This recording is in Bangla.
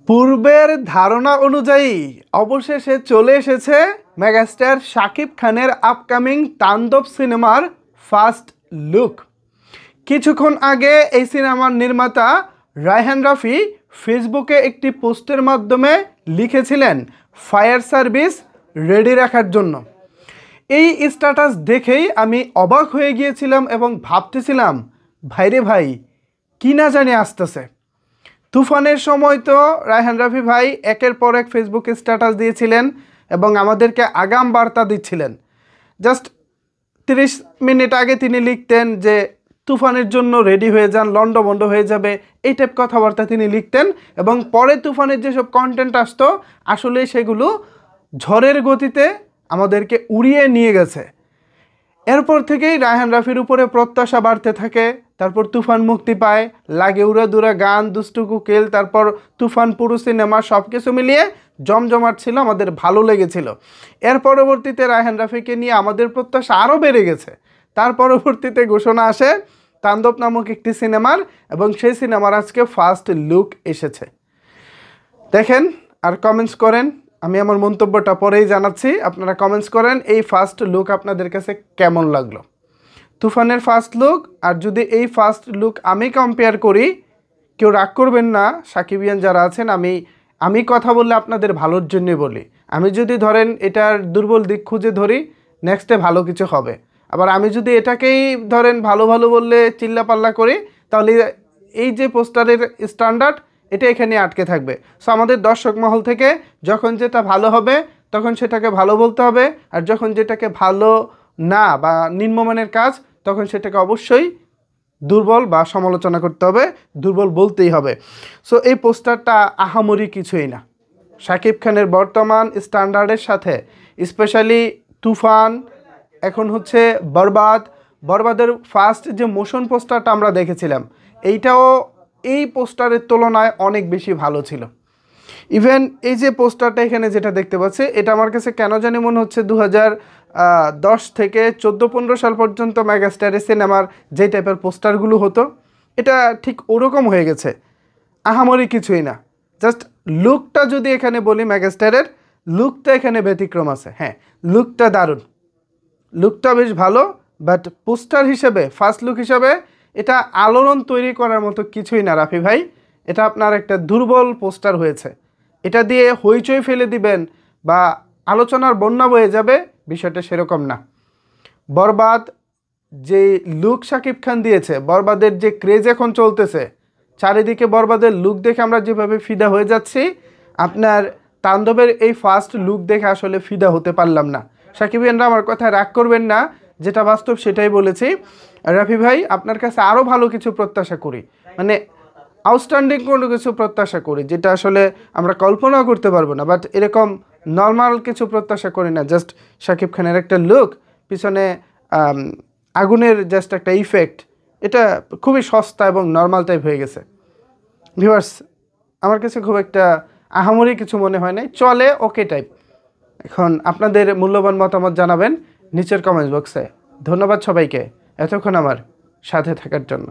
পূর্বের ধারণা অনুযায়ী অবশেষে চলে এসেছে মেগাস্টার শাকিব খানের আপকামিং তাণ্ডব সিনেমার ফার্স্ট লুক। কিছুক্ষণ আগে এই সিনেমার নির্মাতা রায়হান রাফি ফেসবুকে একটি পোস্টের মাধ্যমে লিখেছিলেন ফায়ার সার্ভিস রেডি রাখার জন্য। এই স্ট্যাটাস দেখেই আমি অবাক হয়ে গিয়েছিলাম এবং ভাবতেছিলাম ভাইরে ভাই কি না জানি আসতেছে। তুফানের সময় তো রায়হান রাফি ভাই একের পর এক ফেসবুকে স্ট্যাটাস দিয়েছিলেন এবং আমাদেরকে আগাম বার্তা দিচ্ছিলেন। জাস্ট 30 মিনিট আগে তিনি লিখতেন যে তুফানের জন্য রেডি হয়ে যান, লন্ডভন্ড হয়ে যাবে, এই টাইপ কথাবার্তা তিনি লিখতেন এবং পরে তুফানের যেসব কন্টেন্ট আসতো আসলে সেগুলো ঝড়ের গতিতে আমাদেরকে উড়িয়ে নিয়ে গেছে। এরপর থেকেই রায়হান রাফির উপরে প্রত্যাশা বাড়তে থাকে। তারপর তুফান মুক্তি পায়, লাগে উড়াদুরা গান, দুষ্টু কুকিল, তারপর তুফান পুরো সিনেমা সব কিছু মিলিয়ে জমজমাট ছিল, আমাদের ভালো লেগেছিল। এর পরবর্তীতে রায়হান রাফিকে নিয়ে আমাদের প্রত্যাশা আরও বেড়ে গেছে। তার পরবর্তীতে ঘোষণা আসে তাণ্ডব নামক একটি সিনেমার এবং সেই সিনেমার আজকে ফার্স্ট লুক এসেছে। দেখেন আর কমেন্টস করেন, আমি আমার মন্তব্যটা পরেই জানাচ্ছি, আপনারা কমেন্টস করেন এই ফার্স্ট লুক আপনাদের কাছে কেমন লাগলো। তুফানের ফার্স্ট লুক আর যদি এই ফার্স্ট লুক আমি কম্পেয়ার করি, কেউ রাগ করবেন না, সাকিবিয়ান যারা আছেন, আমি কথা বললে আপনাদের ভালোর জন্যই বলি। আমি যদি ধরেন এটার দুর্বল দিক খুঁজে ধরি, নেক্সটে ভালো কিছু হবে। আবার আমি যদি এটাকেই ধরেন ভালো ভালো বললে চিল্লাপাল্লা করি, তাহলে এই যে পোস্টারের স্ট্যান্ডার্ড এটা এখানে আটকে থাকবে। সো আমাদের দর্শক মহল থেকে যখন যেটা ভালো হবে তখন সেটাকে ভালো বলতে হবে, আর যখন যেটাকে ভালো না বা নিম্নমানের কাজ তখন সেটাকে অবশ্যই দুর্বল বা সমালোচনা করতে হবে, দুর্বল বলতেই হবে। সো এই পোস্টারটা আহামরি কিছুই না। শাকিব খানের বর্তমান স্ট্যান্ডার্ডের সাথে স্পেশালি তুফান, এখন হচ্ছে বরবাদের ফার্স্ট যে মোশন পোস্টারটা আমরা দেখেছিলাম, এইটাও এই পোস্টারের তুলনায় অনেক বেশি ভালো ছিল। ইভেন এই যে পোস্টারটা এখানে যেটা দেখতে পাচ্ছি, এটা আমার কাছে কেন জানি মনে হচ্ছে 2010 থেকে 14-15 সাল পর্যন্ত মেগাস্টারের সিনেমার যে টাইপের পোস্টারগুলো হতো, এটা ঠিক ওরকম হয়ে গেছে। আহামরি কিছুই না, জাস্ট লুকটা যদি এখানে বলি, মেগাস্টারের লুকটা এখানে ব্যতিক্রম আছে। হ্যাঁ, লুকটা দারুণ, লুকটা বেশ ভালো, বাট পোস্টার হিসেবে ফার্স্ট লুক হিসেবে এটা আলোড়ন তৈরি করার মতো কিছুই না রাফি ভাই। এটা আপনার একটা দুর্বল পোস্টার হয়েছে। এটা দিয়ে হইচই ফেলে দিবেন বা আলোচনার বন্যা বয়ে যাবে, বিষয়টা সেরকম না। বরবাদ যে লুক শাকিব খান দিয়েছে, বরবাদের যে ক্রেজ এখন চলতেছে, চারিদিকে বরবাদের লুক দেখে আমরা যেভাবে ফিদা হয়ে যাচ্ছি, আপনার তাণ্ডবের এই ফার্স্ট লুক দেখে আসলে ফিদা হতে পারলাম না। সাকিবিয়ানরা আমার কথা রাগ করবেন না, যেটা বাস্তব সেটাই বলেছি। রাফি ভাই আপনার কাছে আরও ভালো কিছু প্রত্যাশা করি, মানে আউটস্ট্যান্ডিং কোনো কিছু প্রত্যাশা করি যেটা আসলে আমরা কল্পনাও করতে পারবো না, বাট এরকম নর্মাল কিছু প্রত্যাশা করি না। জাস্ট শাকিব খানের একটা লুক, পিছনে আগুনের জাস্ট একটা ইফেক্ট, এটা খুবই সস্তা এবং নর্মাল টাইপ হয়ে গেছে। ভিউয়ার্স, আমার কাছে খুব একটা আহামরি কিছু মনে হয় নাই, চলে, ওকে টাইপ। এখন আপনাদের মূল্যবান মতামত জানাবেন নিচের কমেন্ট বক্সে। ধন্যবাদ সবাইকে এতক্ষণ আমার সাথে থাকার জন্য।